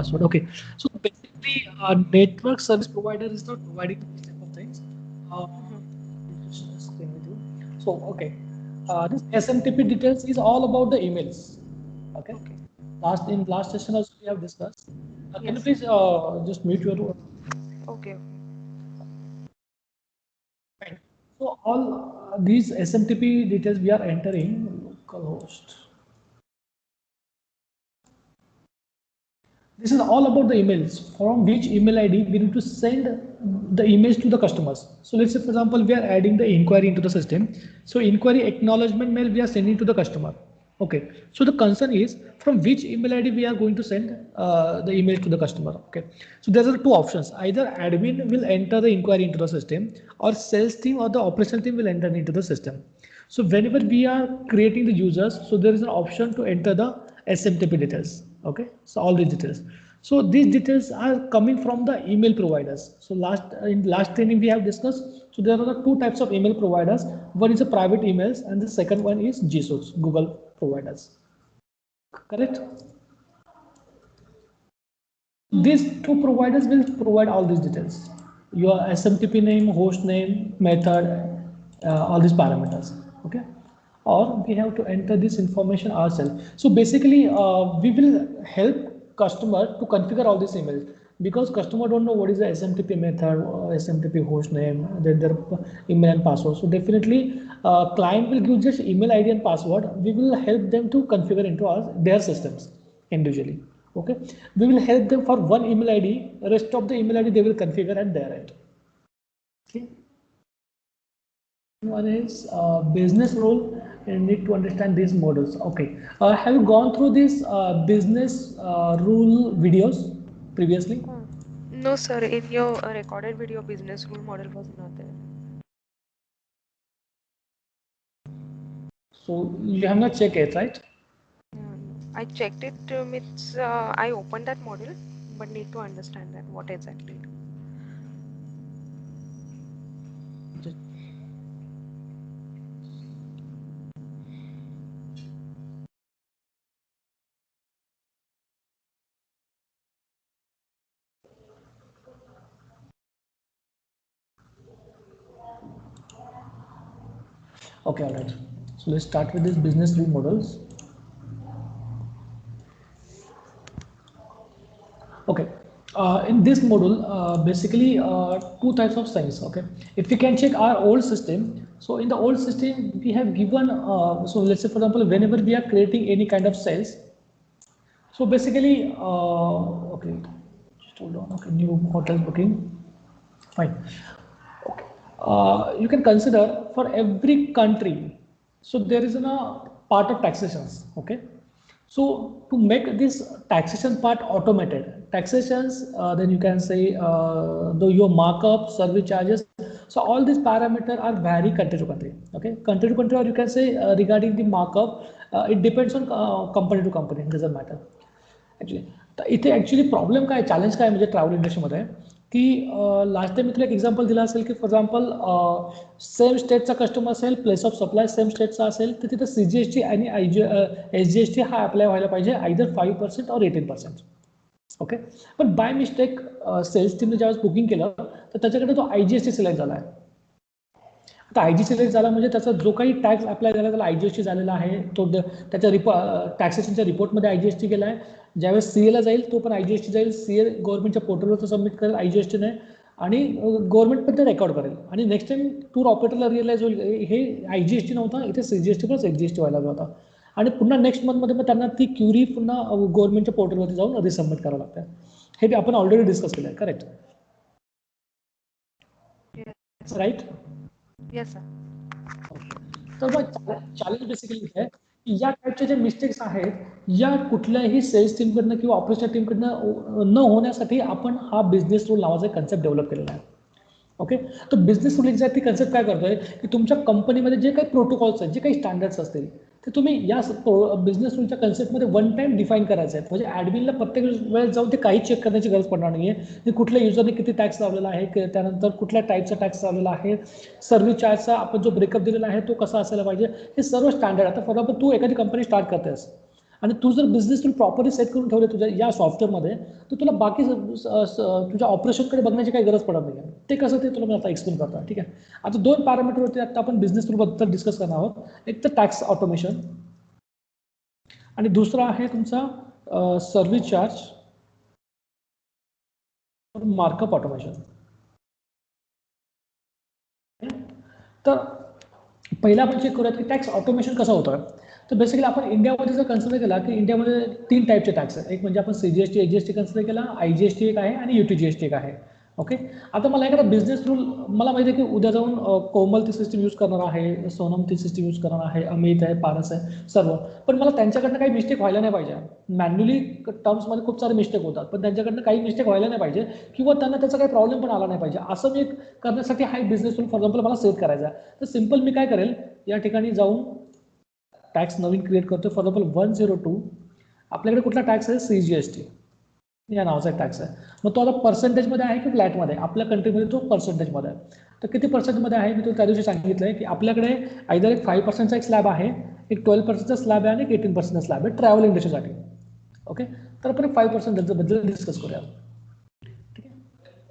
password. Okay, so basically, network service provider is not providing these type of things. Uh, just stay with you. So okay, this SMTP details is all about the emails. Okay, Okay. last session also we have discussed. Can you Yes. please just mute your Okay. Okay. fine. So all these SMTP details we are entering localhost. This is all about the emails from which email ID we need to send the emails to the customers. So let's say for example we are adding the inquiry into the system. So inquiry acknowledgement mail we are sending to the customer. Okay. So the concern is from which email ID we are going to send the email to the customer. Okay. So there are two options. Either admin will enter the inquiry into the system, or sales team or the operational team will enter into the system. So whenever we are creating the users, so there is an option to enter the SMTP details. Okay, so all these details. So these details are coming from the email providers. So in last training we have discussed. So there are the two types of email providers. One is a private emails, and the second one is GSOs, Google providers. Correct? These two providers will provide all these details. Your SMTP name, host name, method, all these parameters. Okay. Or we have to enter this information ourselves. So basically, we will help customer to configure all these emails because customer don't know what is the SMTP method, SMTP host name, then their email and password. So definitely, client will give just email ID and password. We will help them to configure into their systems individually. Okay, we will help them for one email ID, rest of the email ID they will configure at their end. Okay, one is business rule, you need to understand these models. Okay, have you gone through these business rule videos previously? No, sir. In your recorded video, business rule model was not there. So you have not checked it, right? I checked it. It's I opened that model, but need to understand that what exactly. Okay, all right. So let's start with this business rule models. Okay. In this module, basically two types of things. Okay. If we can check our old system, so in the old system we have given. So let's say for example, whenever we are creating any kind of sales, so basically, okay, just hold on. Okay, new hotel booking. Fine. Okay. You can consider for every country, so there is a part of taxations. Okay. So to make this taxation part automated, taxations, then you can say your markup, service charges. So all these parameters are vary country to country. Okay, country to country, or you can say regarding the markup, it depends on company to company. It doesn't matter. Actually तर इथे actually problem काय challenge काय म्हणजे travel इंडस्ट्रीमध्ये की last time मी तुला एक example दिला असेल की फॉर एक्झाम्पल सेम स्टेटचा कस्टमर असेल प्लेस ऑफ सप्लाय सेम स्टेटचा असेल तर तिथं CGST आणि SGST हा अप्लाय व्हायला पाहिजे आयदर 5% और 18%. ओके, पण बाय मिस्टेक सेल्स टीमने ज्यावेळेस बुकिंग केलं तर त्याच्याकडे तो IGST सिलेक्ट झाला आहे. आता IGST सिलेक्ट झाला म्हणजे त्याचा जो काही टॅक्स अप्लाय झाला त्याला IGST झालेला आहे, तो त्याच्या टॅक्सेशनच्या रिपोर्टमध्ये IGST गेला आहे. ज्यावेळेस CA ला जाईल तो पण IGST जाईल, CA गव्हर्नमेंटच्या पोर्टलवर सबमिट करेल IGST ने आणि गव्हर्नमेंट पण ते रेकॉर्ड करेल आणि नेक्स्ट टाइम टूर ऑपरेटरला रिअलाइज होईल हे IGST नव्हता, इथे CGST प्लस SGST व्हायला होता आणि पुन्हा नेक्स्ट मंथमध्ये मग त्यांना ती क्युरी पुन्हा गव्हर्नमेंटच्या पोर्टलवरती जाऊन रिसबमिट करावं लागतं. हे आपण ऑलरेडी डिस्कस केलं आहे. करेक्ट? राईट? Yes sir. तर मग चॅलेंज बेसिकली आहे की या टाईपचे जे मिस्टेक्स आहेत या कुठल्याही सेल्स टीमकडनं किंवा ऑपरेशनल टीमकडनं न होण्यासाठी आपण हा बिझनेस रूल नावाचा कन्सेप्ट डेव्हलप केलेला आहे. ओके, तर बिझनेस रूल एक्झॅक्टली कन्सेप्ट काय करतोय की तुमच्या कंपनीमध्ये जे काही प्रोटोकॉल्स आहेत, जे काही स्टँडर्ड्स असतील ते तुम्ही या बिझनेस रूलच्या कन्सेप्टमध्ये वन टाइम डिफाईन करायचे आहेत. म्हणजे ॲडमिनला प्रत्येक वेळेस जाऊन ते काही चेक करण्याची गरज पडणार नाही आहे की कुठल्या युजरने किती टॅक्स लावलेला आहे, त्यानंतर कुठल्या टाईपचा टॅक्स लावलेला आहे, सर्व्हिस चार्जचा आपण जो ब्रेकअप दिलेला आहे तो कसा असायला पाहिजे, हे सर्व स्टँडर्ड. आता फॉर एक्झाम्पल तू एखादी कंपनी स्टार्ट करतेस आणि तू जर बिझनेस रूल प्रॉपरली सेट करून ठेवले तुझ्या या सॉफ्टवेअरमध्ये, तर तुला बाकी तुझ्या ऑपरेशनकडे बघण्याची काही गरज पडत नाही. ते कसं ते तुला मी आता एक्सप्लेन करतो. ठीक आहे. आता 2 पॅरामीटरवरती आता आपण बिझनेस रूलबद्दल डिस्कस करणार आहोत. एक तर टॅक्स ऑटोमेशन आणि दुसरा आहे तुमचा सर्व्हिस चार्ज मार्कअप ऑटोमेशन. तर पहिला आपण चेक करूयात की टॅक्स ऑटोमेशन कसं होतं. तर बेसिकली आपण इंडियामध्ये जर कन्सिडर केला की इंडियामध्ये 3 टाईपचे टॅक्स आहेत. एक म्हणजे आपण CGST, HGST कन्सिडर केला, IGST एक आहे आणि UTGST एक आहे. ओके. आता मला एखादा बिझनेस रूल, मला माहिती आहे की उद्या जाऊन कोमल ती सिस्टीम यूज करणार आहे, सोनम ती सिस्टीम यूज करणार आहे, अमित आहे, पारस आहे, सर्व. पण मला त्यांच्याकडनं काही मिस्टेक व्हायला नाही पाहिजे. मॅन्युअली टर्म्समध्ये खूप सारे मिस्टेक होतात, पण त्यांच्याकडनं काही मिस्टेक व्हायला नाही पाहिजे किंवा त्यांना त्याचा काही प्रॉब्लेम पण आला नाही पाहिजे. असं मी करण्यासाठी हा बिझनेस रूल फॉर एक्झाम्पल मला सेट करायचा आहे. तर सिम्पल मी काय करेल, या ठिकाणी जाऊन टॅक्स नवीन क्रिएट करतो. फॉर एक्झाम्पल 102 आपल्याकडे कुठला टॅक्स आहे, CGST या नावाचा एक टॅक्स आहे. मग तो आता पर्सेंटेजमध्ये आहे की फ्लॅटमध्ये? आपल्या कंट्रीमध्ये तो पर्सेंटेजमध्ये आहे. तर किती पर्सेंटमध्ये आहे मी तो त्या दिवशी सांगितलं आहे की आपल्याकडे आयदर एक 5% एक स्लॅब आहे, एक 12% स्लॅब आहे आणि एक 18% स्लॅब आहे ट्रॅव्हल इंडस्ट्रीसाठी. ओके. तर आपण 5% बद्दल डिस्कस करूया. ठीक आहे.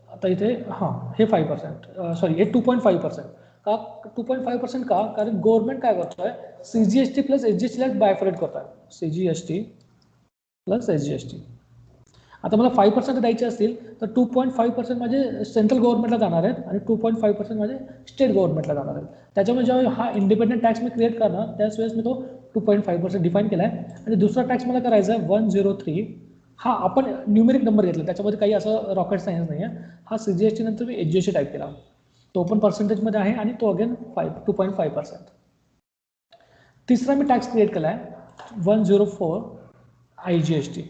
आता इथे हां, हे 5% सॉरी हे 2.5%. का 2.5% का? कारण गव्हर्नमेंट काय करतोय, CGST प्लस HGSTला बायफरेट करतोय. CGST plus HGST. आता मला 5% द्यायचे असतील तर 2.5% माझे सेंट्रल गव्हर्नमेंटला जाणार आहेत आणि 2.5% माझे स्टेट गव्हर्नमेंटला जाणार आहेत. त्याच्यामुळे जेव्हा हा इंडिपेंडंट टॅक्स मी क्रिएट करणार त्याच वेळेस मी तो 2.5% डिफाईन केला आहे. आणि दुसरा टॅक्स मला करायचा आहे 103. हा आपण न्यूमेरिक नंबर घेतला, त्याच्यामध्ये काही असं रॉकेट सायन्स नाही आहे. हा CGST नंतर मी HGST टाईप केला, तो पण पर्सेंटेजमध्ये आहे आणि तो अगेन 2.5%. तिसरा मी टॅक्स क्रिएट केला आहे 104 IGST,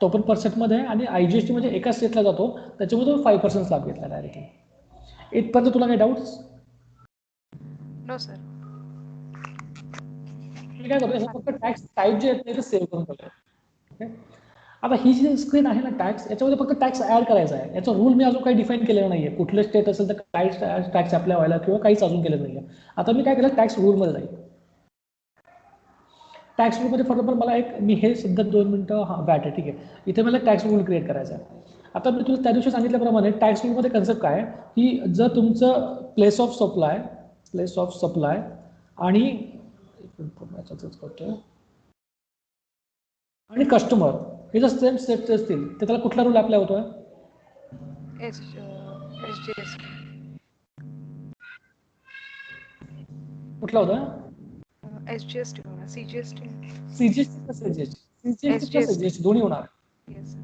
तो पण पर्सेंटमध्ये आहे आणि IGST म्हणजे एका स्टेटला जातो, त्याच्यामध्ये तो 5% स्लॅब घेतला डायरेक्टली. इथपर्यंत तुला काही डाऊट्स? No sir. मी काय करतो, फक्त टॅक्स टाईप जे आहेत ते सेव्ह करून ठेवतो. ओके. आता ही जी स्क्रीन आहे ना टॅक्स, याच्यामध्ये फक्त टॅक्स ऍड करायचा आहे. याचा रूल मी अजून काही डिफाईन केलेला नाही आहे. कुठले स्टेट असेल तर काय टॅक्स अप्लाय व्हायला किंवा काहीच अजून केलेलं नाही आहे. आता मी काय केलं, टॅक्स रूलमध्ये जाईल. टॅक्स रूलमध्ये फॉर एक्झाम्पल मला एक, मी हे सध्या 2 मिनिटं हां बॅट आहे, ठीक आहे. इथे मला टॅक्स रूल क्रिएट करायचा आहे. आता मी तुला त्या दिवशी सांगितल्याप्रमाणे टॅक्स रूलमध्ये कन्सेप्ट काय आहे की जर तुमचं प्लेस ऑफ सप्लाय आणि आणि कस्टमर हे जर सेम स्टेटचे असतील तर त्याला कुठला रूल अप्लाय होतोय? HGST. कुठला होता? HGST होणार. CGST. CGST प्लस HGST दोन्ही होणार. येस.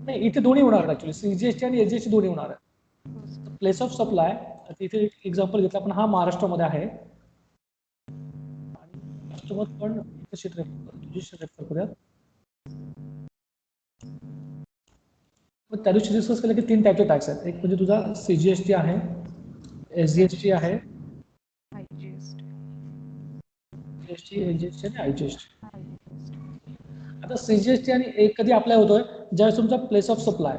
नाही, इथे दोन्ही होणार ऍक्च्युली, CGST आणि HGST दोन्ही होणार आहे. प्लेस ऑफ सप्लाय, इथे एक्झाम्पल घेतला आपण, हा महाराष्ट्रामध्ये आहे. कस्टमर पण शीट रेफर करूयात. त्या दिवशी डिस्कस केलं की 3 टाईपचे टॅक्स आहेत. एक म्हणजे तुझा CGST आहे, SGST आहे, IGST. HGST आणि IGST. आता CGST आणि एक कधी अप्लाय होतोय, ज्यावेळेस तुमचा प्लेस ऑफ सप्लाय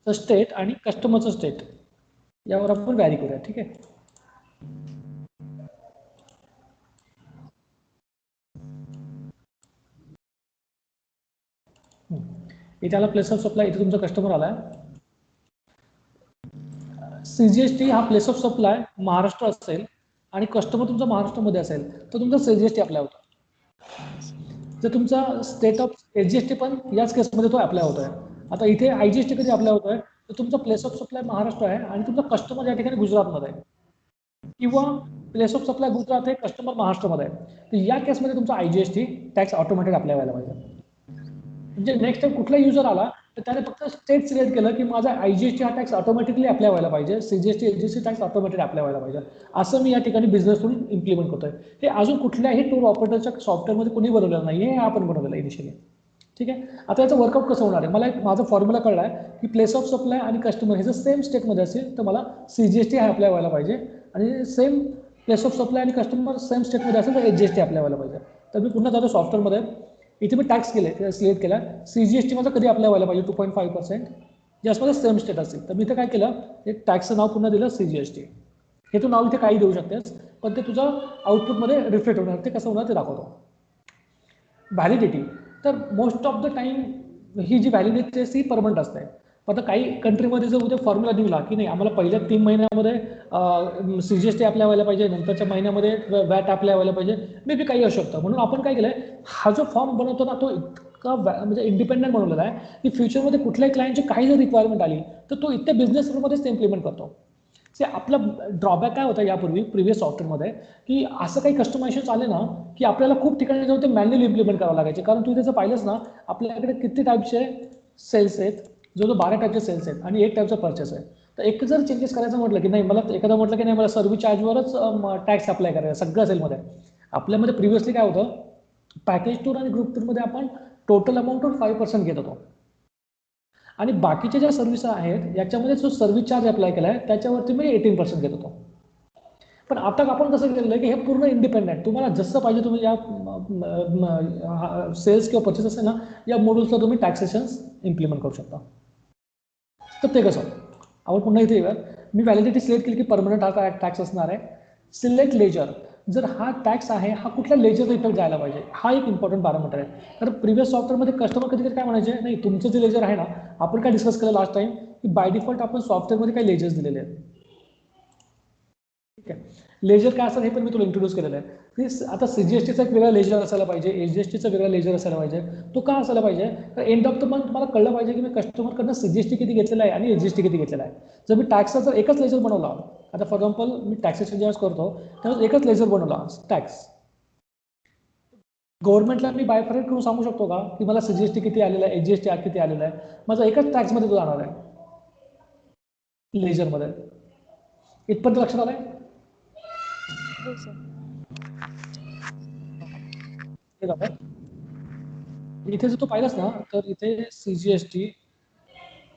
स्टेट आणि कस्टमरचं स्टेट यावर आपण व्हॅरी करूया. ठीक आहे. इथे आला प्लेस ऑफ सप्लाय, इथे तुमचा कस्टमर आलाय. CGST हा प्लेस ऑफ सप्लाय महाराष्ट्र असेल आणि कस्टमर तुमचा महाराष्ट्रामध्ये असेल तर तुमचा CGST अप्लाय होतो. जर तुमचा स्टेट ऑफ HGST पण याच केसमध्ये तो अप्लाय होतोय. आता इथे IGST कधी अप्लाय होतोय तर तुमचा प्लेस ऑफ सप्लाय महाराष्ट्र आहे आणि तुमचा कस्टमर या ठिकाणी गुजरातमध्ये आहे, किंवा प्लेस ऑफ सप्लाय गुजरात आहे, कस्टमर महाराष्ट्रामध्ये आहे. तर या केसमध्ये तुमचा IGST टॅक्स ऑटोमॅटिक अप्लाय व्हायला पाहिजे. म्हणजे नेक्स्ट टाइम कुठला युजर आला तर त्याने फक्त स्टेट सिलेक्ट केलं की माझा IGST हा टॅक्स ऑटोमॅटिकली अप्लाय व्हायला पाहिजे, CGST HGST tax automatic apply व्हायला पाहिजे, असं मी या ठिकाणी बिझनेस रूल इम्प्लिमेंट करतोय. हे अजून कुठल्याही टूर ऑपरेटरच्या सॉफ्टवेअरमध्ये कोणी बनवलेलं नाही, हे आपण बनवलेलं इनिशियली. ठीक आहे. आता याचं वर्कआउट कसं होणार आहे, मला एक माझा फॉर्म्युला कळला आहे की प्लेस ऑफ सप्लाय आणि कस्टमर हे जर सेम स्टेटमध्ये असेल तर मला CGST हा अप्लाय व्हायला पाहिजे, आणि सेम प्लेस ऑफ सप्लाय आणि कस्टमर सेम स्टेटमध्ये असेल तर HGST अप्लाय व्हायला पाहिजे. तर मी पुन्हा जातो सॉफ्टवेअरमध्ये, इथे मी टॅक्स सिलेक्ट केला. CGST माझा कधी अप्लाय व्हायला पाहिजे 2.5%, ज्यामध्ये सेम स्टेट असेल. तर मी इथे काय केलं, एक टॅक्सचं नाव पुन्हा दिलं CGST. हे तू नाव इथे काही देऊ शकतेस, पण ते तुझं आउटपुटमध्ये रिफ्लेक्ट होणार. ते कसं होणार ते दाखवतो. व्हॅलिडिटी, तर मोस्ट ऑफ द टाइम ही जी व्हॅलिडिटी असते ही परमनंट असते. आता काही कंट्रीमध्ये जर उद्या फॉर्म्युला दिला की नाही आम्हाला पहिल्या 3 महिन्यामध्ये CGST अप्लाय व्हायला पाहिजे, नंतरच्या महिन्यामध्ये वॅट अप्लाय व्हायला पाहिजे, मे बी काही असू शकतं. म्हणून आपण काय केलंय, हा जो फॉर्म बनवतो ना तो इतका म्हणजे इंडिपेंडंट बनवलेला आहे की फ्युचरमध्ये कुठल्याही क्लायंटची काही जर रिक्वायरमेंट आली तर तो इथे बिझनेस रूममध्येच इम्प्लिमेंट करतो. आपला ड्रॉबॅक काय होता यापूर्वी प्रिव्हियस सॉफ्टवेअरमध्ये, की असं काही कस्टमायझेशन आले ना की आपल्याला खूप ठिकाणी जाऊन ते मॅन्युअली इम्प्लिमेंट करावं लागायचे. कारण तू त्याचं पाहिलंच ना, आपल्याकडे किती टाईपचे सेल्स आहेत, जो 12 टाईपचे सेल्स आहेत आणि 1 टाईपचा परचेस आहे. तर एक जर चेंजेस करायचं म्हटलं की नाही, मला एखादा म्हटलं की नाही मला सर्व्हिस चार्जवरच टॅक्स अप्लाय करायचा सगळ्या सेलमध्ये. आपल्यामध्ये प्रिव्हियसली काय होतं, पॅकेज टूर आणि ग्रुप टूरमध्ये आपण टोटल अमाऊंटवर 5% घेत होतो आणि बाकीच्या ज्या सर्व्हिस आहेत याच्यामध्ये जो सर्व्हिस चार्ज अप्लाय केला आहे त्याच्यावरती मी 18% घेत होतो. पण आता आपण कसं केलेलं आहे की हे पूर्ण इंडिपेंडेंट, तुम्हाला जसं पाहिजे तुम्ही या सेल्स किंवा परचेस असेल ना, या मॉड्यूल्सला तुम्ही टॅक्सेशन्स इम्प्लिमेंट करू शकता. तर ते कसं, आपण पुन्हा इथे येऊया. मी व्हॅलिडिटी सिलेक्ट केली की परमनंट हा टॅक्स असणार आहे. सिलेक्ट लेजर, जर हा टॅक्स आहे हा कुठल्या लेजरचा इफेक्ट जायला पाहिजे, हा एक इम्पॉर्टंट पॅरामीटर आहे. तर प्रिव्हियस सॉफ्टवेअरमध्ये कस्टमर कधी कधी काय म्हणायचे, नाही तुमचं जे लेजर आहे ना, आपण काय डिस्कस केलं लास्ट टाइम की बाय डिफॉल्ट आपण सॉफ्टवेअरमध्ये काही लेजर्स दिलेले आहेत. ठीक आहे, लेजर काय असतात हे पण मी तुला इंट्रोड्यूस केलेलं आहे. आता CGSTचा एक वेगळा लेजर असायला पाहिजे, HGSTचा वेगळा लेजर असायला पाहिजे. तो का असायला पाहिजे, तर एंड ऑफ द मंथ मला कळलं पाहिजे की मी कस्टमरकडनं CGST किती घेतलेला आहे आणि HGST किती घेतलेला आहे. जर मी टॅक्सचा जर एकच लेजर बनवला, आता फॉर एक्झाम्पल मी टॅक्सेशन जेव्हा करतो तेव्हा एकच लेजर बनवला टॅक्स, गव्हर्नमेंटला मी बायफरेट करून सांगू शकतो का की मला CGST किती आलेला आहे, HGST किती आलेला आहे, माझा एकच टॅक्समध्ये तो जाणार आहे लेजरमध्ये. इथपर्यंत लक्षात आलंय? हो सर. इथे जर तू पाहिलास ना तर इथे CGST,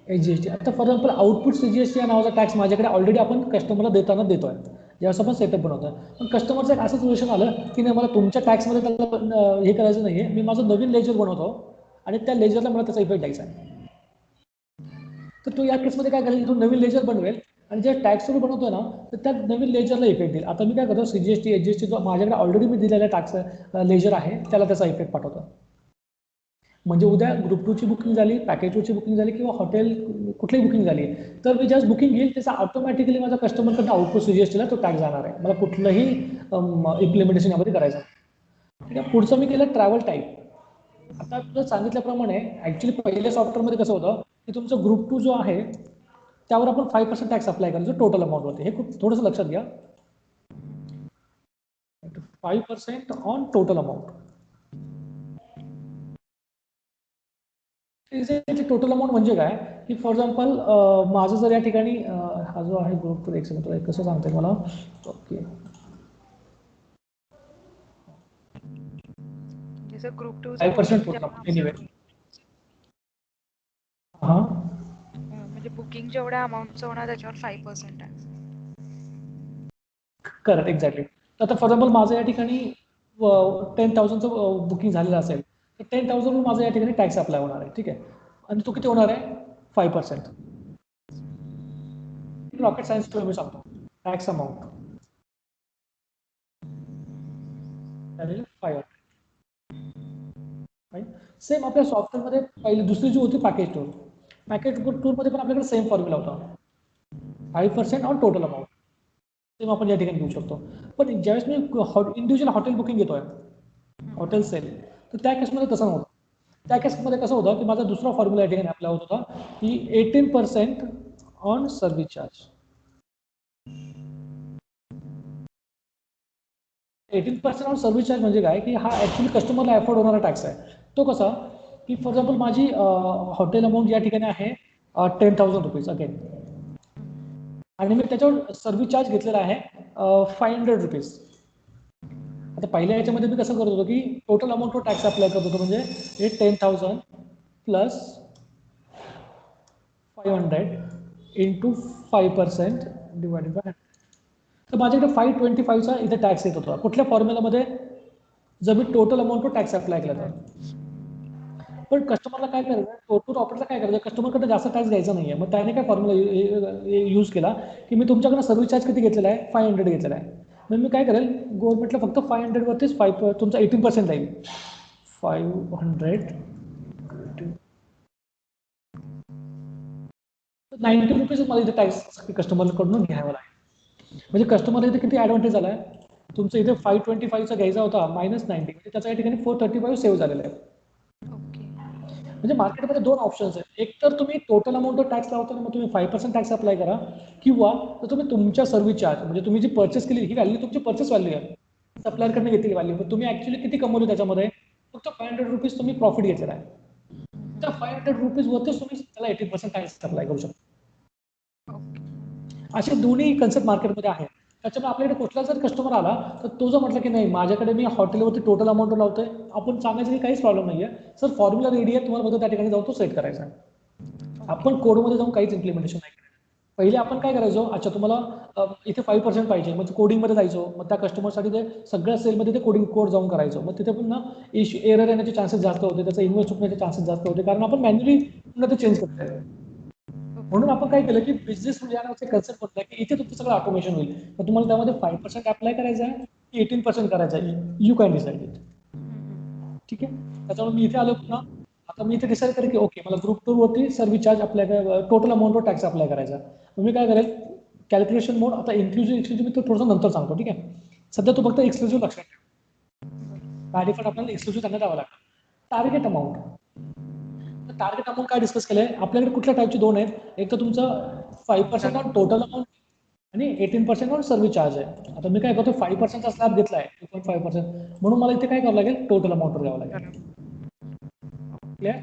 HGST. आता फॉर एक्झाम्पल आउटपुट CGST या नावाचा टॅक्स माझ्याकडे ऑलरेडी आपण कस्टमरला देताना देतोय ज्यावेळेस आपण सेटअप बनवतोय. पण कस्टमरचं एक असं सिच्युएशन आलं की नाही मला तुमच्या टॅक्समध्ये त्याला हे करायचं नाही आहे, मी माझं नवीन लेजर बनवतो आणि त्या लेजरला मला त्याचा इफेक्ट द्यायचा आहे. तर तो या केसमध्ये काय करेल, तो नवीन लेजर बनवेल आणि जे टॅक्स बनवतोय ना तर त्या नवीन लेजरला इफेक्ट देईल. आता मी काय करतो, CGST HGST जो माझ्याकडे ऑलरेडी मी दिलेला टॅक्स लेजर आहे त्याला त्याचा इफेक्ट पाठवतो. म्हणजे उद्या ग्रुप 2ची बुकिंग झाली, पॅकेज 2ची बुकिंग झाली किंवा हॉटेल कुठलीही बुकिंग झाली तर मी ज्यावेळेस बुकिंग घेईल त्याचा ऑटोमॅटिकली माझा कस्टमरकडनं आउटपुट CGSTला तो टॅक्स जाणार आहे. मला कुठलंही इम्प्लिमेंटेशन यामध्ये करायचं. ठीक आहे, पुढचं मी केलं ट्रॅव्हल टाईप. आता तुला सांगितल्याप्रमाणे ॲक्च्युली पहिल्या सॉफ्टवेअरमध्ये कसं होतं की तुमचं ग्रुप 2 जो आहे त्यावर आपण 5% टॅक्स अप्लाय करायचो टोटल अमाऊंटवरती. हे खूप थोडंसं लक्षात घ्या, 5% on total amount. Total amount म्हणजे काय की फॉर एक्झाम्पल माझं जर या ठिकाणी हा जो आहे ग्रुप, एक सेकंड तुला कसं सांगते मला. ओके, जसं ग्रुप 2चं 5% बुकिंग टोटल जेव्हा एनिवे. आपण हां, म्हणजे बुकिंग जेवढ्या अमाऊंटचं होणार त्याच्यावर 5% आहे. Correct, exactly. आता फॉर एक्झाम्पल माझं या ठिकाणी 10,000चं बुकिंग झालेलं असेल तर 10,000 माझं या ठिकाणी टॅक्स अप्लाय होणार आहे. ठीक आहे, आणि तो किती होणार आहे, 5%. रॉकेट सायन्स तुला मी सांगतो, टॅक्स अमाऊंट 500. सेम आपल्या सॉफ्टवेअरमध्ये पहिली दुसरी जी होती पॅकेज टूर, पॅकेज टूरमध्ये पण आपल्याकडे सेम फॉर्म्युला होता, 5% ऑन टोटल अमाऊंट. सेम आपण या ठिकाणी घेऊ शकतो. पण ज्यावेळेस मी इंडिव्हिज्युअल हॉटेल बुकिंग घेतोय, हॉटेल सेल, तर त्या केसमध्ये तसं नव्हतं. त्या केसमध्ये कसं होतं की माझा दुसरा फॉर्म्युला या ठिकाणी अप्लाय होत होता की 18% on service charge. 18% on service charge म्हणजे काय की हा ॲक्च्युली कस्टमरला अफोर्ड होणारा टॅक्स आहे. तो कसा की फॉर एक्झाम्पल माझी हॉटेल अमाऊंट या ठिकाणी आहे 10,000 रुपीज अगेन, आणि मी त्याच्यावर सर्व्हिस चार्ज घेतलेला आहे 500 रुपीज. आता पहिल्या याच्यामध्ये मी कसं करत होतो की टोटल अमाऊंटवर टॅक्स अप्लाय करत होतो, म्हणजे हे 10,000 प्लस 500 इंटू 5% डिवायडेड बाय 100. तर माझ्याकडे 525चा इथे टॅक्स येत होता कुठल्या फॉर्म्युलामध्ये, जर मी टोटल अमाऊंटवर टॅक्स अप्लाय केला तर. पण कस्टमरला काय करायचं, टूर ऑपरेटरला काय करायचं, कस्टमरकडे जास्त टॅक्स घ्यायचा नाहीये. मग त्याने काय फॉर्म्युला यूज केला की मी तुमच्याकडे सर्व्हिस चार्ज किती घेतलेला आहे, 500 घेतलेला आहे. मग मी काय करेल, गव्हर्नमेंटला फक्त 500 वरतीच तुमचा 18% राहील. 500 90 रुपीज मला इथे टॅक्स कस्टमरकडून घ्यावा लागेल. म्हणजे कस्टमरला इथे किती ॲडव्हान्टेज झाला आहे, तुमचं इथे 525चा घ्यायचा होता -90, म्हणजे त्याच्या या ठिकाणी 435 सेव्ह झालेला आहे. म्हणजे मार्केटमध्ये दोन ऑप्शन्स आहेत. एक तर तुम्ही टोटल अमाऊंट ऑफ टॅक्स लावताना मग तुम्ही 5% टॅक्स अप्लाय करा, किंवा तर तुम्ही तुमच्या सर्व्हिस चार्ज म्हणजे तुम्ही जी परचेस केली ही व्हॅल्यू तुमची परचेस व्हॅल्यू आहे, सप्लायरकडनं घेतलेली व्हॅल्यू, पण तुम्ही ऍक्च्युअली किती कमवले त्याच्यामध्ये, फक्त 500 रुपीज तुम्ही प्रॉफिट घेतलेला आहे. त्या 500 रुपीज वरतीच तुम्ही त्याला 18% टॅक्स अप्लाय करू शकता. असे दोन्ही कन्सेप्ट मार्केटमध्ये आहेत. त्याच्यामुळे आपल्याकडे कुठला जर कस्टमर आला तर तो जर म्हटलं की नाही माझ्याकडे मी हॉटेलवरती टोटल अमाऊंट लावतोय, आपण सांगायचं की काहीच प्रॉब्लेम नाहीये सर, फॉर्म्युला रेडी आहे, तुम्हाला फक्त त्या ठिकाणी जाऊन तो सेट करायचा आहे. आपण कोडमध्ये जाऊन काहीच इम्प्लिमेंटेशन नाही करायचं. पहिले आपण काय करायचो, अच्छा तुम्हाला इथे 5% पाहिजे, मग कोडिंगमध्ये जायचो, मग त्या कस्टमरसाठी ते सगळ्या सेलमध्ये ते कोडिंग कोड जाऊन करायचो, मग तिथे पुन्हा एरर येण्याचे चान्सेस जास्त होते, त्याचा इन्व्हेस्ट चुकण्याचे चान्सेस जास्त होते, कारण आपण मॅन्युअली पुन्हा ते चेंज करतोय. म्हणून आपण काय केलं की बिझनेस म्हणजे कन्सेप्ट होता की इथे तुमचं सगळं ऑटोमेशन होईल. मग तुम्हाला त्यामध्ये 5% अप्लाय करायचं आहे की 18% करायचं आहे, यू कॅन डिसाइड इट. ठीक आहे, त्याच्यामुळे मी इथे आलो पुन्हा. आता मी इथे डिसाइड करेन की ओके मला ग्रुप 2 वरती service charge apply total amount of tax apply करायचा. मग मी काय करेल, कॅल्क्युलेशन मोड, आता इन्क्लुझिव्ह एक्सक्लुझिव्ह मी तो थोडंसं नंतर सांगतो. ठीक आहे, सध्या तो फक्त एक्सक्लुझिव्ह लक्षात ठेव. बाय डिफॉल्ट आपल्याला एक्सक्लुझिव्ह त्यांना द्यावं लागतं. टार्गेट अमाऊंट, टार्गेट अमाऊंट काय डिस्कस केलंय आपल्याकडे, कुठल्या टाईपचे दोन आहेत, एक तर तुमचं 5% ऑन टोटल अमाऊंट आणि 18% ऑन सर्व्हिस चार्ज आहे. आता मी काय करतो, 5%चा स्लॅब घेतला आहे 2.5%, म्हणून मला इथे काय करावं लागेल, टोटल अमाऊंट द्यावं लागेल. क्लिअर,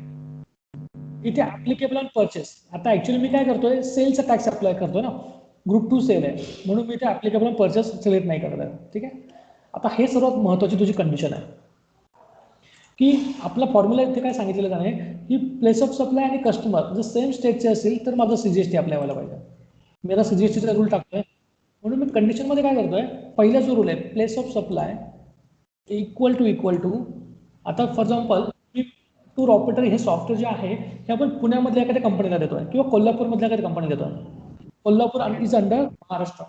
इथे ऍप्लिकेबल ऑन परचेस. आता ऍक्च्युअली मी काय करतोय, सेलचा टॅक्स अप्लाय करतोय ना, ग्रुप 2 सेल आहे, म्हणून मी इथे ऍप्लिकेबल ऑन परचेस सिलेक्ट नाही करत आहे. ठीक आहे, आता हे सर्वात महत्वाची तुझी कंडिशन आहे की आपला फॉर्म्युला इथे काय सांगितलेलं आहे की प्लेस ऑफ सप्लाय आणि कस्टमर जर सेम स्टेटचे असेल तर माझं सीजीएसटी अप्लाय व्हायला पाहिजे. मी आता सीजीएसटीचा रूल टाकतोय, म्हणून मी कंडिशनमध्ये काय करतोय, पहिला जो रूल आहे place of supply equal to आता फॉर एक्झाम्पल मी टूर ऑपरेटर हे सॉफ्टवेअर जे आहे हे आपण पुण्यामधल्या एखाद्या कंपनीला देतोय किंवा कोल्हापूरमधल्या एखाद्या कंपनीला देतोय. कोल्हापूर आणि इज अंडर महाराष्ट्र.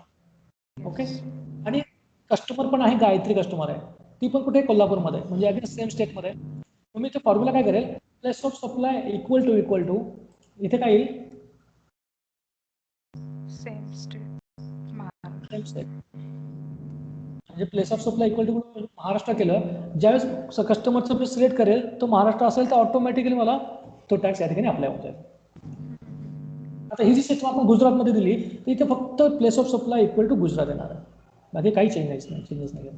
ओके, आणि कस्टमर पण आहे, गायत्री कस्टमर आहे, ती पण कुठे, कोल्हापूरमध्ये, म्हणजे अगदी सेम स्टेटमध्ये. मग मी ते फॉर्म्युला काय करेल, place of supply equal to इथे काय येईल, सेम स्टेट, म्हणजे place of supply equal to Maharashtra केलं, ज्यावेळेस कस्टमरचं मी सिलेक्ट करेल तो महाराष्ट्र असेल तर ऑटोमॅटिकली मला तो टॅक्स या ठिकाणी अप्लाय होतोय. आता ही जी सिस्टम आपण गुजरातमध्ये दिली तर इथे फक्त place of supply equal to Gujarat येणार आहे, बाकी काही चेंजेस नाही.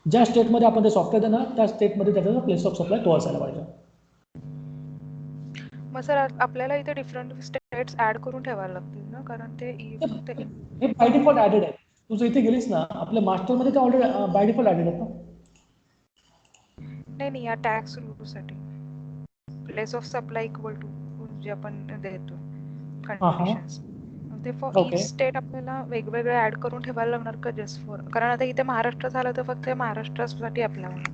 ज्या स्टेटमध्ये आपण ते सॉफ्टवेअर देणार त्या स्टेटमध्ये त्याचा प्लेस ऑफ सप्लाय तो असायला पाहिजे. मग सर आपल्याला इथे डिफरंट स्टेट्स ऍड करून ठेवायला लागतील ना, कारण ते हे बाय डिफॉल्ट ऍडेड आहे. तुझं इथे गेलीस ना आपल्या मास्टरमध्ये ते ऑलरेडी बाय डिफॉल्ट ऍडेड आहेत ना. नाही या टॅक्स रूलसाठी place of supply equal to जे आपण देतो कंडिशन्स, ते फॉर इच स्टेट आपल्याला वेगवेगळे ऍड करून ठेवायला लागणार का, जस्ट फॉर, कारण आता इथे महाराष्ट्र झालं तर फक्त महाराष्ट्रासाठी आपल्या होणार.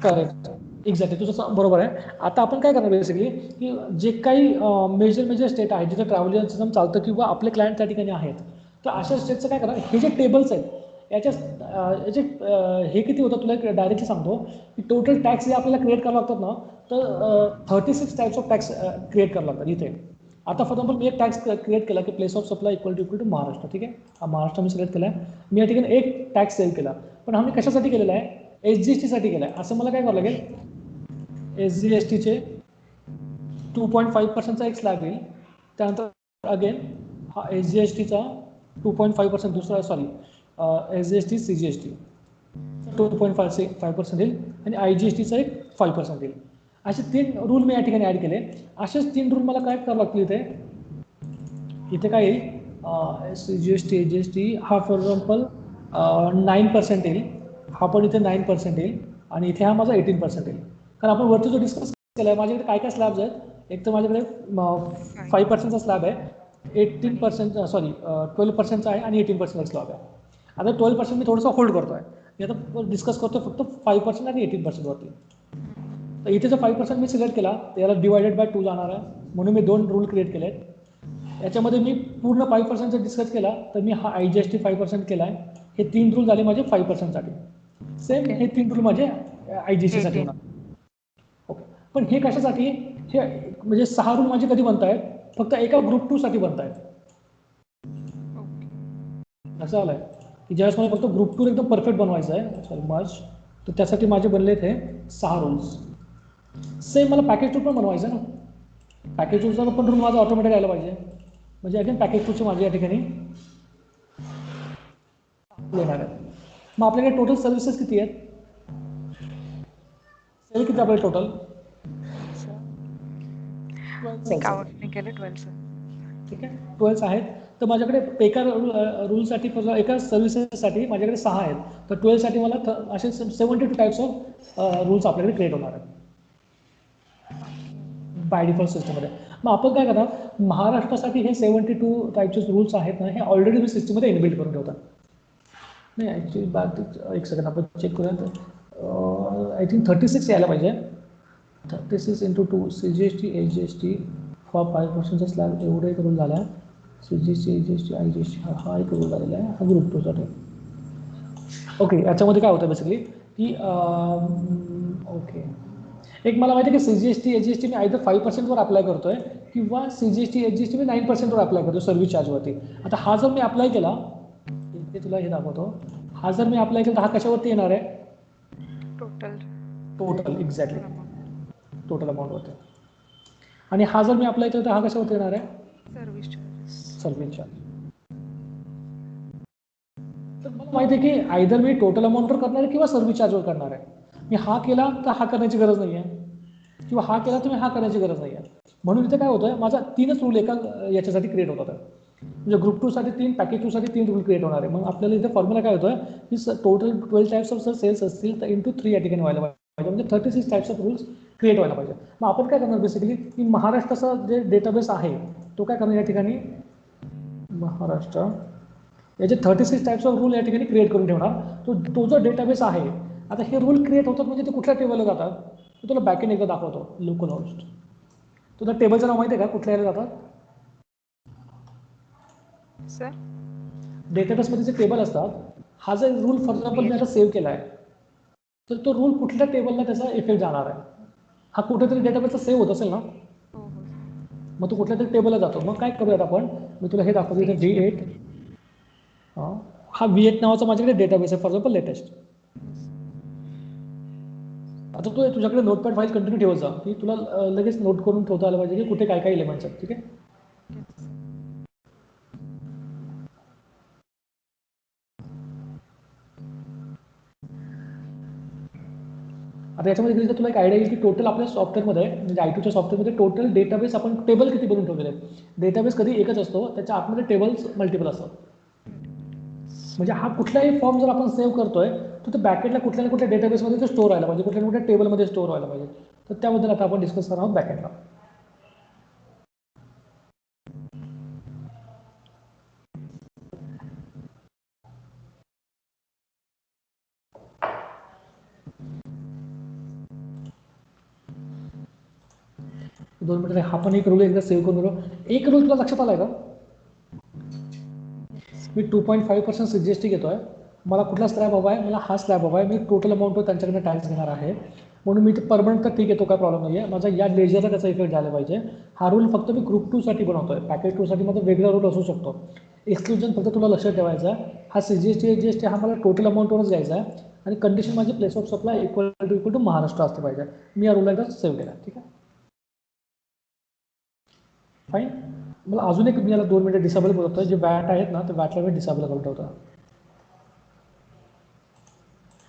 करेक्ट, एक्झॅक्टली, तुझं बरोबर आहे. आता आपण काय करणार बेसिकली की जे काही मेजर स्टेट आहेत जिथे ट्रॅव्हल सिस्टम चालतं किंवा आपले क्लायंट त्या ठिकाणी आहेत, तर अशा स्टेटचं काय करा, हे जे टेबल्स आहेत याचे हे किती होतं तुला डायरेक्टली सांगतो की टोटल टॅक्स जे आपल्याला क्रिएट करावं लागतात ना, तर 36 टाइप्स ऑफ टॅक्स क्रिएट करावं लागतात इथे. आता फॉर एक्झाम्पल मी एक टॅक्स क्रिएट केला की place of supply equal to Maharashtra. ठीक आहे, हा महाराष्ट्र मी सिलेक्ट केला, मी या ठिकाणी एक टॅक्स सेव्ह केला, पण हा मी कशासाठी केलेला आहे, SGST साठी केलाय. असं मला काय करावं लागेल, SGSTचे 2.5%चा एक स्लॅब येईल, त्यानंतर अगेन हा SGSTचा 2.5% दुसरा, सॉरी SGST CGST 2.5% येईल आणि IGSTचा एक 5% येईल. असे 3 रूल मी या ठिकाणी ऍड केले. असेच 3 रूल मला काय करावं लागतील इथे काय येईल, CGST SGST हा फॉर एक्झाम्पल 9% येईल, हा पण इथे 9% येईल आणि इथे हा माझा 18% येईल. कारण आपण वरती जो डिस्कस केला आहे माझ्याकडे काय स्लॅब्स आहेत, एक तर माझ्याकडे 5%चा स्लॅब आहे, 12%चा आहे आणि 18%चा स्लॅब आहे. आता 12% मी थोडंसं होल्ड करतोय, मी आता डिस्कस करतोय फक्त 5% आणि 18% वरती. तर इथे जर 5% मी सिलेक्ट केला तर याला डिवायडेड बाय 2 जाणार आहे, म्हणून मी 2 रूल क्रिएट केले आहेत. याच्यामध्ये मी पूर्ण 5% जर डिस्कस केला तर मी हा IGST 5% केला आहे. हे 3 रूल झाले माझे 5% साठी. सेम हे 3 रूल माझे IGST साठी होणार. ओके, पण हे कशासाठी, हे म्हणजे 6 रूल माझे कधी बनत आहेत, फक्त एका ग्रुप 2 साठी बनत आहेत. असं आलंय की ज्यावेळेस मला फक्त ग्रुप 2 एकदम परफेक्ट बनवायचं आहे, सॉरी मर्ज, तर त्यासाठी माझे बनले हे 6 रूल्स. सेम मला पॅकेज 2 पण बनवायचं ना, पॅकेज 2चा पण रूल माझा ऑटोमॅटिक यायला पाहिजे. म्हणजे अगेन पॅकेज 2चे माझे या ठिकाणी येणार आहेत. मग आपल्याकडे टोटल सर्व्हिसेस किती आहेत, सेल किती आपले टोटल? मी काउंट नाही केलं 12. ठीक आहे, 12 आहेत. तर माझ्याकडे एका रूलसाठी, एका सर्व्हिसेससाठी माझ्याकडे 6 आहेत. तर 12 साठी मला असे 72 टाइप्स ऑफ रूल्स आपल्याकडे क्रिएट होणार आहेत बाय डिफॉल्ट सिस्टममध्ये. मग आपण काय करणार, महाराष्ट्रासाठी हे 72 टाइप्सचे रूल्स आहेत ना, हे ऑलरेडी मी सिस्टममध्ये इनबिल्ट करून ठेवतात. नाही ॲक्च्युली बाकी एक सेकंड आपण चेक करूया. आय थिंक 36 यायला पाहिजे. 36 × 2 CGST HGST फॉर 5% स्लॅब एवढं एक रूल झाला आहे. CGST HGST IGST हा एक रूल झालेला आहे, हा ग्रुप 2साठी. ओके, याच्यामध्ये काय होतं बेसिकली की ओके, एक मला माहिती आहे की CGST HGST मी आयदर 5% वर अप्लाय करतोय किंवा CGST HGST मी 9% वर अप्लाय करतो सर्व्हिस चार्जवरती. आता हा जर मी अप्लाय केला, ते तुला हे दाखवतो, हा जर मी अप्लाय केला तर हा कशावरती येणार आहे, टोटल एक्झॅक्टली टोटल अमाऊंटवरती. आणि हा जर मी अप्लाय केला तर हा कशावरती येणार आहे, सर्व्हिस चार्ज. तर मला माहिती आहे की आयदर मी टोटल अमाऊंटवर करणार आहे किंवा सर्व्हिस चार्जवर करणार आहे. मी हा केला तर हा करण्याची गरज नाही आहे, किंवा हा केला तर मी हा करण्याची गरज नाही आहे. म्हणून इथे काय होतं, माझा 3च रूल एका याच्यासाठी क्रिएट होतात. म्हणजे ग्रुप 2 साठी 3, पॅकेज 2 साठी 3 रूल क्रिएट होणार आहे. मग आपल्याला इथे फॉर्म्युला काय होतं की टोटल 12 टाइप्स ऑफ सेल्स असतील तर × 3 या ठिकाणी व्हायला पाहिजे, म्हणजे 36 टाइप्स ऑफ रूल्स क्रिएट व्हायला पाहिजे. मग आपण काय करणार बेसिकली की महाराष्ट्राचा जे डेटाबेस आहे तो काय करणार या ठिकाणी, महाराष्ट्र याचे 36 टाइप्स ऑफ रूल या ठिकाणी क्रिएट करून ठेवणार. तो जो डेटाबेस आहे, आता हे रूल क्रिएट होतात म्हणजे ते कुठल्या टेबलला जातात, तो तुला बॅकएंड एकदा दाखवतो. लोकल होस्ट, तुला टेबलचं नाव माहिती आहे का, कुठल्या याला जातात सर? डेटाबेसमध्ये जे टेबल असतात, हा जर रूल फॉर एक्झाम्पल मी आता सेव्ह केला आहे तर तो रूल कुठल्या टेबलला त्याचा इफेक्ट जाणार आहे. हा कुठेतरी डेटाबेसचा सेव्ह होत असेल ना, मग तो कुठल्या तरी टेबलला जातो. मग काय करूयात आपण, मी तुला हे दाखवतो इथे V8, हा V8 नावाचा माझ्याकडे डेटाबेस आहे फॉर एक्झाम्पल लेटेस्ट. आता तू तुझ्याकडे नोटपॅड फाईल कंटिन्यू ठेवत जा की तुला लगेच नोट करून ठेवता आलं पाहिजे की कुठे काय काय एलिमेंट्स आहेत. ठीक आहे, आता याच्यामध्ये गेलं तर तुला एक आयडिया येईल की टोटल आपल्या सॉफ्टवेअरमध्ये, म्हणजे I2च्या सॉफ्टवेअरमध्ये टोटल डेटाबेस आपण टेबल किती बनवून ठेवलेले आहेत. डेटाबेस कधी एकच असतो, त्याच्या आतमध्ये टेबल्स मल्टिपल असतात. म्हणजे हा कुठलाही फॉर्म जर आपण सेव्ह करतोय तर ते बॅकेंडला कुठल्या ना कुठल्या डेटाबेसमध्ये ते स्टोअर व्हायला पाहिजे, कुठल्या ना कुठल्या टेबलमध्ये स्टोअर व्हायला पाहिजे. तर त्याबद्दल आता आपण डिस्कस करणार आहोत बॅकेंडला. दोन मिनिट, हा पण एक रूल एकदा सेव्ह करून दिलो. एक रूल तुला लक्षात आलाय का, मी 2.5% CGST घेतोय, मला कुठला स्लॅब हवा आहे, मला हा स्लॅब हवा आहे, मी टोटल अमाऊंटवर त्यांच्याकडे टॅक्स घेणार आहे, म्हणून मी ते परमनंट तर ठीक आहे, तो काय प्रॉब्लेम नाही आहे, माझा या लेजरला त्याचा इफेक्ट झाला पाहिजे. हा रूल फक्त मी ग्रुप 2 साठी बनवतोय, पॅकेज 2 साठी माझा वेगळा रूल असू शकतो. एक्सक्लुजन फक्त तुला लक्षात ठेवायचं आहे, हा CGST हा मला टोटल अमाऊंटवरच घ्यायचा आहे आणि कंडिशन माझी place of supply equal to Maharashtra असते पाहिजे. मी या रूलला एकदा सेव्ह केला. ठीक आहे, फाईन. मला अजून एक, मी याला 2 मिनिटं डिसेबल करतो, जे वॅट आहेत ना ते वॅटला मी डिसेबल करून ठेवतो.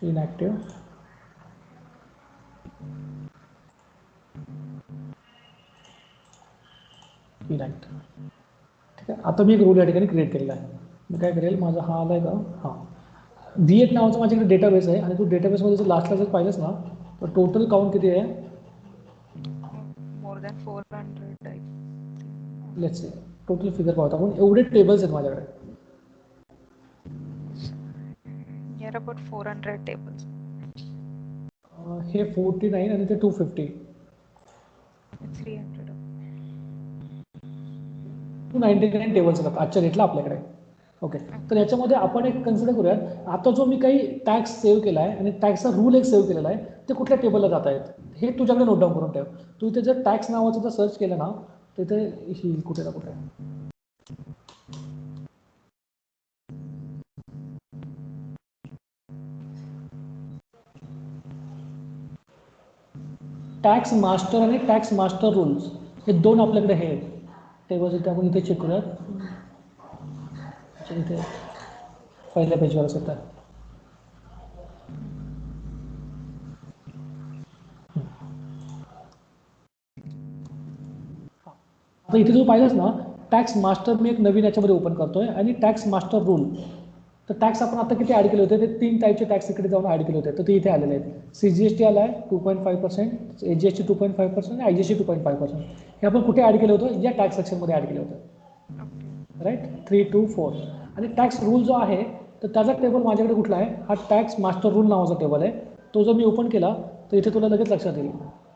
Inactive, inactive. ठीक आहे, आता मी एक रूल या ठिकाणी क्रिएट केलेला आहे. मी काय करेल, माझा हा आला आहे का, हां, V8 नावाचा माझ्याकडे डेटाबेस आहे आणि तो डेटाबेसमध्ये जर लास्टला जर पाहिलंच ना तर टोटल काउंट किती आहे, more than 400 type. Let's say total figure पाहतो आपण, एवढे टेबल्स आहेत माझ्याकडे. Near about 400 tables. हे 49 आणि ते 250. 300. 299 टेबल्स आहेत आजच्या डेटला आपल्याकडे. ओके, तर याच्यामध्ये आपण एक कन्सिडर करूयात, आता जो मी काही टॅक्स सेव्ह केला आहे आणि टॅक्सचा रूल एक सेव्ह केलेला आहे, ते कुठल्या टेबलला जात आहेत हे तुझ्याकडे नोट डाऊन करून ठेव. तू इथे जर टॅक्स नावाचं जर सर्च केलं ना, तिथे ही कुठे ना कुठे टॅक्स मास्टर आणि टॅक्स मास्टर रूल्स हे दोन आपल्याकडे हे टेबल्स इथे आपण इथे चेक करूयात. इथे पहिल्या पेजवरच येतात. आता इथे तू पाहिलंस ना, टॅक्स मास्टर मी एक नवीन याच्यामध्ये ओपन करतोय आणि टॅक्स मास्टर रूल. तर टॅक्स आपण आता किती ॲड केले होते, ते 3 टाईपचे टॅक्स इकडे जाऊन ॲड केले होते, तर ते इथे आलेले आहेत. CGST आला आहे 2.5%, AGST 2.5% आणि IGST 2.5%. हे आपण कुठे ॲड केलं होतं, या टॅक्स सेक्शनमध्ये ॲड केलं होतं, राईट. 3, 2, 4. आणि टॅक्स रूल जो आहे तर त्याचा टेबल माझ्याकडे कुठला आहे, हा टॅक्स मास्टर रूल नावाचा टेबल आहे. तो जर मी ओपन केला तर इथे तुला लगेच लक्षात येईल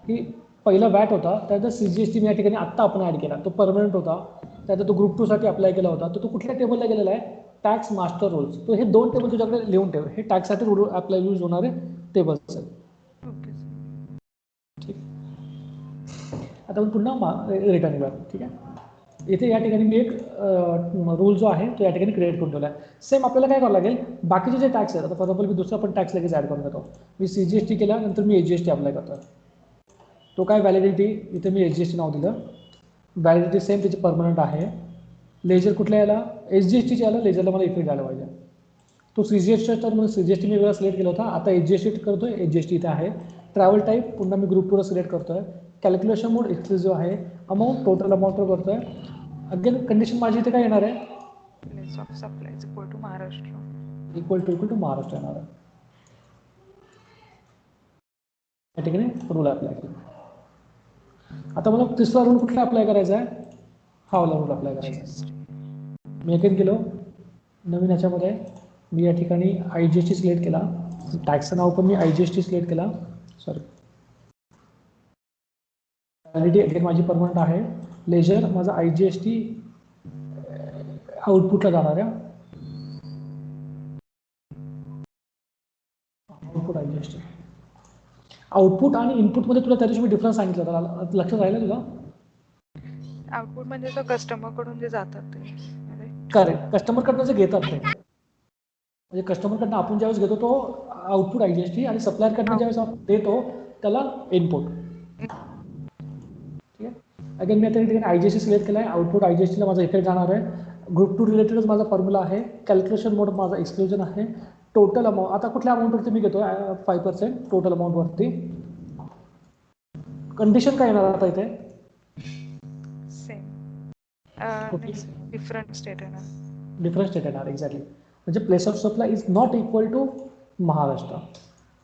की पहिला वॅट होता, त्याचा CGST मी या ठिकाणी आत्ता आपण ॲड केला, तो परमनंट होता. त्याचा तो ग्रुप 2 साठी अप्लाय केला होता, तर तो कुठल्या टेबलला गेलेला आहे, टॅक्स मास्टर रूल्स. तो हे 2 टेबल तुझ्याकडे लिहून ठेव, हे टॅक्ससाठी रूल अप्लाय यूज होणारे टेबल्स आहेत. ठीक. आता आपण पुन्हा रिटर्न येऊया. ठीक आहे, इथे या ठिकाणी मी एक रूल जो आहे तो या ठिकाणी क्रिएट करून ठेवला आहे. सेम आपल्याला काय करावं लागेल, बाकीचे जे टॅक्स आहेत, आता फॉर एक्झाम्पल मी दुसरा पण टॅक्स लगेच ॲड करून देतो. मी CGST केला, नंतर मी AGST अप्लाय करतो. तो काय व्हॅलिडिटी, इथे मी AGST नाव दिलं. व्हॅलिडिटी सेम त्याची परमनंट आहे. लेजर कुठल्या याला, SGSTच्या याला लेजरला मला इफेक्ट द्यायला पाहिजे. तो CGST तर म्हणून CGST मी वेगळा सिलेक्ट केला होता, आता AGST करतोय, AGST इथे आहे. ट्रॅव्हल टाईप पुन्हा मी ग्रुप 2 सिलेक्ट करतोय. कॅल्क्युलेशन मोड एक्सक्लुझिव्ह आहे. अमाऊंट टोटल अमाऊंटवर करतोय. अगेन कंडिशन माझी इथे काय येणार आहे, place of supply equal to Maharashtra, equal to Maharashtra येणार आहे. या ठिकाणी रूल अप्लाय केला. आता मला तिसरा रूल कुठला अप्लाय करायचा आहे, हा वाला रूल अप्लाय करायचा आहे. मी अगेन गेलो नवीन ह्याच्यामध्ये, मी या ठिकाणी IGST सिलेक्ट केला. टॅक्सचं नाव पण मी IGST सिलेक्ट केला. सॉरी, व्हॅलिडिटी अगेन माझी परमनंट आहे. लेजर माझा IGST आउटपुटला जाणार आहे. आउटपुट IGST, आउटपुट आणि इनपुटमध्ये तुला त्या दिवशी मी डिफरन्स सांगितलं होता, लक्षात राहिलं तुला. आउटपुट म्हणजे तो कस्टमर कडून जे जातात ते, करेक्ट, कस्टमरकडनं जे घेतात ते, म्हणजे कस्टमरकडनं आपण ज्यावेळेस घेतो तो आउटपुट IGST आणि सप्लायरकडनं ज्यावेळेस आपण देतो त्याला इनपुट. ठीक आहे, अगेन मी आता ठिकाणी IGST सिलेक्ट केला आहे. आउटपुट IGSTला माझा इफेक्ट जाणार आहे. ग्रुप 2 रिलेटेडच माझा फॉर्म्युला आहे. कॅल्क्युलेशन मोड माझा एक्सक्लुजन आहे. टोटल अमाऊंट, आता कुठल्या अमाऊंटवरती मी घेतो, 5% टोटल अमाऊंटवरती. कंडिशन काय येणार आता इथे, डिफरंट स्टेट आहे ना, डिफरंट स्टेट येणार. एक्झॅक्टली, म्हणजे place of supply is not equal to Maharashtra.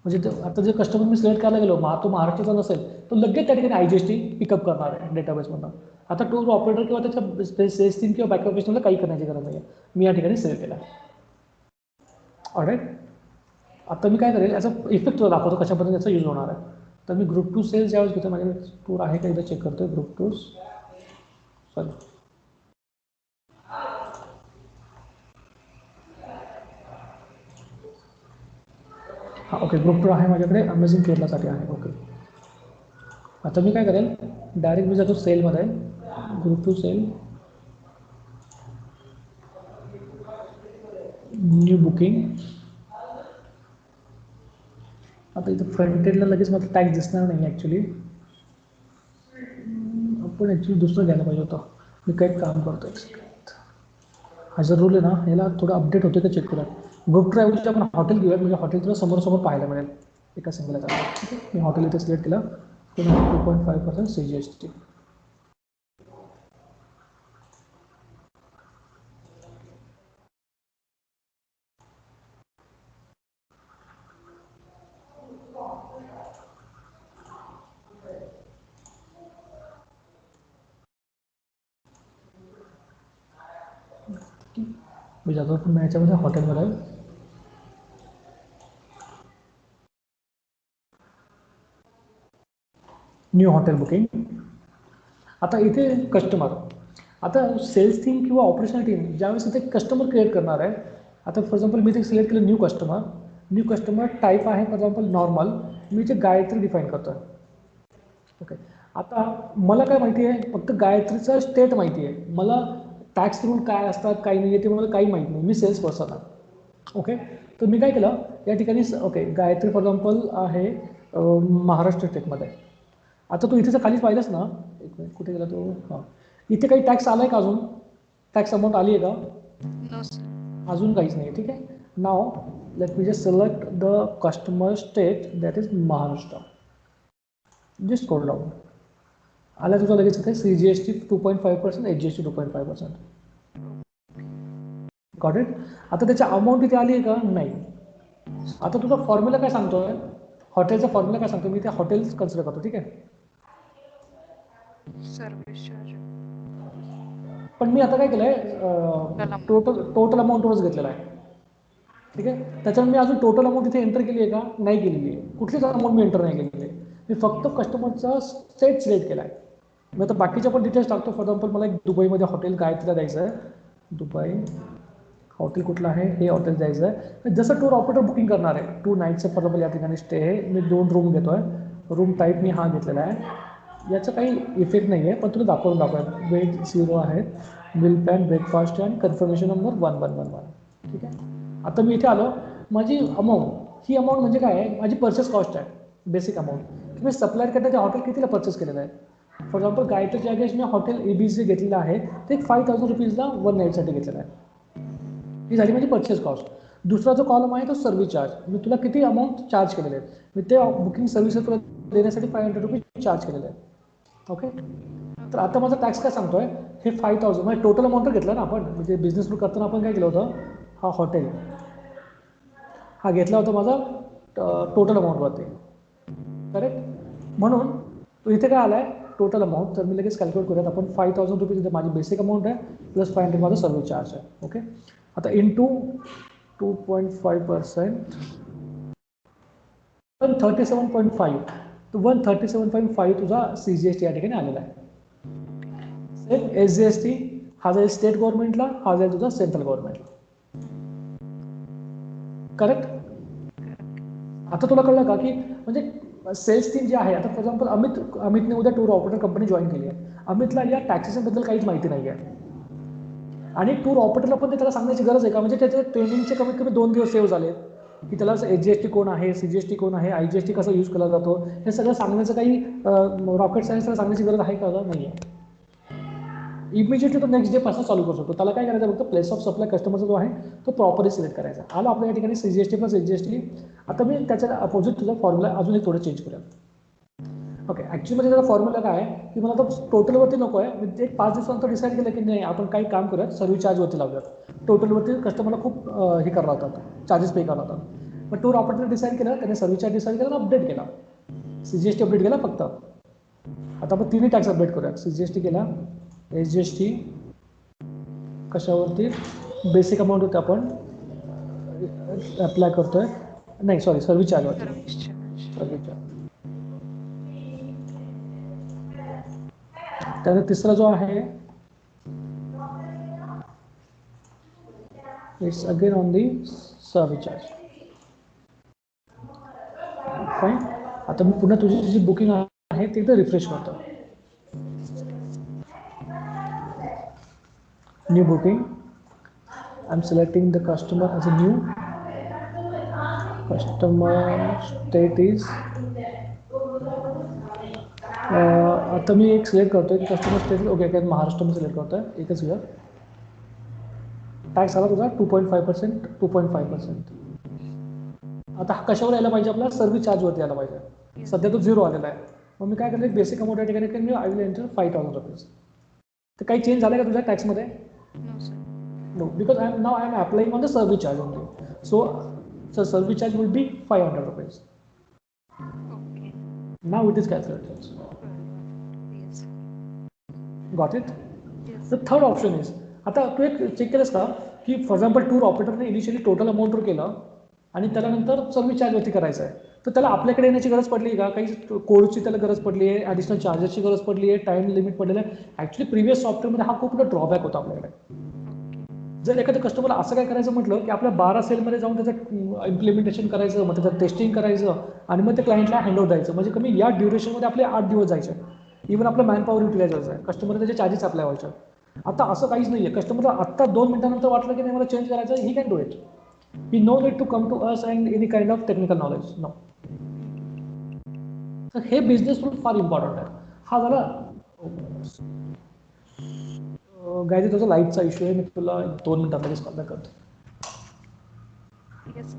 म्हणजे आता जे कस्टमर मी सिलेक्ट करायला गेलो, तो महाराष्ट्राचा नसेल, तो लगेच त्या ठिकाणी IGST पिकअप करणार आहे डेटाबेसमधून. आता टूर ऑपरेटर किंवा त्याच्या सेल्स टीम किंवा बॅकअप ऑफिसला काही करण्याची गरज नाही आहे. मी या ठिकाणी सेव्ह केला. ऑलराईट, आता मी काय करेल, याचा इफेक्ट तुला दाखवतो कशा पद्धतीने याचा यूज होणार आहे. तर मी ग्रुप 2 सेल्स ज्यावेळेस घेतो, माझ्या टूर आहे का एकदा चेक करतोय. ग्रुप 2 सॉरी, हां ओके, ग्रुप 2 आहे माझ्याकडे, अमेझिंग केरलासाठी आहे. ओके, आता मी काय करेल, डायरेक्ट मी जातो सेलमध्ये, ग्रुप 2 सेल, न्यू बुकिंग. आता इथं फ्रंट एंडला लगेच मला टॅग दिसणार नाही ॲक्च्युली, आपण ॲक्च्युली दुसरं घ्यायला पाहिजे होतं. मी काही काम करतो, हा जर रूल आहे ना, ह्याला थोडं अपडेट होते का चेक करा. ग्रुप ट्रॅव्हलचे आपण हॉटेल घेऊयात, म्हणजे हॉटेल तुला समोर पाहायला मिळेल एका सिंगल. ठीक आहे, मी हॉटेल इथे सिलेक्ट केलं, 2.5% CGST. मी जातो पण याच्यामध्ये हॉटेलमध्ये. New hotel booking. आता इथे कस्टमर, आता सेल्स टीम किंवा ऑपरेशनल टीम ज्यावेळेस इथे कस्टमर क्रिएट करणार आहे, आता फॉर एक्झाम्पल मी ते सिलेक्ट केलं न्यू कस्टमर टाईप आहे फॉर एक्झाम्पल नॉर्मल, मी इथे गायत्री डिफाईन करतो आहे. ओके, आता मला काय माहिती आहे, फक्त गायत्रीचं स्टेट माहिती आहे, मला टॅक्स रूल काय असतात काही नाही आहे ते मला काही माहीत नाही, मी सेल्स पर्सन आहे. ओके, तर मी काय केलं या ठिकाणी, ओके गायत्री फॉर एक्झाम्पल आहे महाराष्ट्र स्टेटमध्ये. आता तू इथेच खालीच पाहिलंस ना, एक मिनिट कुठे गेला तो, हां इथे काही टॅक्स आला आहे का अजून, टॅक्स अमाऊंट आली आहे का? अजून काहीच नाही. ठीक आहे, now let me just select the customer state that is Maharashtra, just scroll down, आला तुझा लगेच इथे CGST 2.5%, HGST 2.5%. Got it. आता त्याची अमाऊंट इथे आली आहे का? नाही. आता तुझा फॉर्म्युला काय सांगतोय, हॉटेलचा फॉर्म्युला काय सांगतो, मी ते हॉटेल्स कन्सिडर करतो. ठीक आहे, सर्व्हिस चार्ज. पण मी आता काय केलंय, टोटल अमाऊंटवरच घेतलेला आहे. ठीक आहे, त्याच्यामुळे मी अजून टोटल अमाऊंट इथे एंटर केली आहे का? नाही केलेली आहे. कुठलीच अमाऊंट मी एंटर नाही केलेली आहे. मी फक्त कस्टमरचा स्टेट सिलेक्ट केला आहे. मी आता बाकीच्या पण डिटेल्स टाकतो. फॉर एक्झाम्पल मला एक दुबईमध्ये हॉटेल गायत्रीला द्यायचं आहे, दुबई हॉटेल कुठलं आहे, हे हॉटेल द्यायचं आहे. जसं टूर ऑपरेटर बुकिंग करणार आहे, 2 नाईटचं फॉर एक्झाम्पल या ठिकाणी स्टे आहे, मी 2 रूम घेतो आहे, रूम टाईप मी हा घेतलेला आहे. याचं काही इफेक्ट नाही आहे, पण तुला दाखवूया. वेज 0 आहेत, बिल पॅन ब्रेकफास्ट आणि कन्फर्मेशन नंबर 1111. ठीक आहे, आता मी इथे आलो, माझी अमाऊंट, ही अमाऊंट म्हणजे काय आहे, माझी पर्चेस कॉस्ट आहे, बेसिक अमाऊंट. मी सप्लायर करण्याचे हॉटेल कितीला पर्चेस केलेलं आहे. फॉर एक्झाम्पल गायत्रीच्या जागेस मी हॉटेल ABC घेतलेलं आहे, ते 5000 रुपीजला 1 नाईटसाठी घेतलेलं आहे. ही झाली माझी पर्चेस कॉस्ट. दुसरा जो कॉलम आहे तो सर्व्हिस चार्ज, मी तुला किती अमाऊंट चार्ज केलेले आहे, मी ते बुकिंग सर्व्हिस तुला देण्यासाठी 500 रुपीज चार्ज केलेले आहे. ओके, तर आता माझा टॅक्स काय सांगतोय, हे 5000 म्हणजे टोटल अमाऊंट घेतलं ना आपण, म्हणजे बिझनेस सुरू करताना आपण काय केलं होतं, हा हॉटेल हा घेतला होता माझा टोटल अमाऊंटवरती, करेक्ट. म्हणून तो इथे काय आला आहे टोटल अमाऊंट, तर मी लगेच कॅल्क्युलेट करूयात आपण. 5000 रुपीज इथे माझी बेसिक अमाऊंट आहे, प्लस 500 माझा सर्व्हिस चार्ज आहे. ओके, आता इंटू 2.5%, 137.5, तर 137.5 तुझा CGST या ठिकाणी आलेला आहे. सेम SGST हा जाईल स्टेट गव्हर्नमेंटला, हा जाईल तुझा सेंट्रल गव्हर्नमेंटला. करेक्ट. आता तुला कळलं का की म्हणजे सेल्स टीम जी आहे, आता फॉर एक्झाम्पल अमितने उद्या टूर ऑपरेटर कंपनी जॉईन केली आहे, अमितला या टॅक्सेशनबद्दल काहीच माहिती नाही आहे, आणि टूर ऑपरेटरला पण ते त्याला सांगण्याची गरज आहे का, म्हणजे त्याचे ट्रेनिंगचे कमीत कमी 2 दिवस सेव्ह झाले की त्याला HGST कोण आहे, CGST कोण आहे, IGST कसा यूज केला जातो, हे सगळं सांगण्याचं काही रॉकेट सायन्सला सांगण्याची गरज आहे का? नाही आहे. इमिजिएटली तो नेक्स्ट डे पासून चालू करू शकतो. त्याला काय करायचं, फक्त प्लेस ऑफ सप्लाय कस्टमरचा जो आहे तो प्रॉपरली सिलेक्ट करायचा. आला आपल्या या ठिकाणी CGST प्लस HGST. आता मी त्याच्या अपोजिट तुझा फॉर्म्युला अजून एक थोडं चेंज करूया. ओके, ॲक्च्युअली त्याचा फॉर्म्युला काय आहे की मला तो टोटलवरती नको आहे, मी एक 5 दिवसानंतर डिसाईड केलं की नाही आपण काही काम करूयात, सर्व्हिस चार्जवरती लावूयात. टोटलवरती कस्टमरला खूप हे करायला होतात, चार्जेस पे करायला होतात. मग टूर ऑपरेटर डिसाईड केलं, त्याने सर्व्हिस चार्ज डिसाईड केला, अपडेट केला, CGST अपडेट केला फक्त. आता आपण तिन्ही टॅक्स अपडेट करूयात. CGST केला, HGST कशावरती, बेसिक अमाऊंट होते आपण अप्लाय करतोय, नाही सॉरी सर्व्हिस चार्जवरती, सर्व्हिस चार्ज. त्यानंतर तिसरा जो आहे it's again on the service charge. Fine. आता मी पुन्हा तुझी जी बुकिंग आहे ती एकदा रिफ्रेश करतो. New booking, I am selecting the customer as a new customer state is, आता मी एक सिलेक्ट करतोय कस्टमर स्टेट. ओके, काय महाराष्ट्र मी सिलेक्ट करतोय, एकच वेळ. टॅक्स आला तुझा 2.5%, 2.5%. आता हा कशावर यायला पाहिजे, आपला सर्व्हिस चार्जवरती यायला पाहिजे. सध्या तो 0 आलेला आहे. मग मी काय करतो, बेसिक अमाऊंट या ठिकाणी मी आय विल एंटर 5000 रुपीज. तर काही चेंज झालं का तुझ्या टॅक्समध्ये? No, because now I am applying on the service charge only. So service charge will be 500 rupees. Now it is calculated. Got it. The third option is, आता तू एक check केलंस का की फॉर एक्झाम्पल टूर ऑपरेटरने initially total अमाऊंटवर केलं आणि त्यानंतर सर्व्हिस चार्जवरती करायचं आहे, तर त्याला आपल्याकडे येण्याची गरज पडली का, काही कोडची त्याला गरज पडली आहे, ॲडिशनल चार्जेसची गरज पडली आहे, टाइम लिमिट पडलेलं आहे. ॲक्च्युली प्रिव्हियस सॉफ्टवेअरमध्ये हा खूप मोठा ड्रॉबॅक होता आपल्याकडे. जर एखाद्या कस्टमरला असं काय करायचं म्हटलं की आपल्या 12 सेलमध्ये जाऊन त्याचं इम्प्लिमेंटेशन करायचं, मग त्याचं टेस्टिंग करायचं आणि मग ते क्लायंटला हँडओव्हर द्यायचं, म्हणजे कमी या ड्युरेशनमध्ये आपले 8 दिवस जायचे. इव्हन आपलं मॅनपॉवर युटिलाइज व्हायचं आहे, कस्टमरला त्याचे चार्जेस अप्लाय व्हायचे. आता असं काहीच नाही आहे. कस्टमरला आत्ता 2 मिनिटानंतर वाटलं की नाही मला चेंज करायचं, he can do it. He no need to come to us and any kind of technical knowledge, no. तर हे बिझनेस रूल फार इम्पॉर्टंट आहे. हा झाला गायत्री, तुझा लाईटचा इश्यू आहे, मी तुला 2 मिनिटात लगेच कॉल बॅक करतो. येस.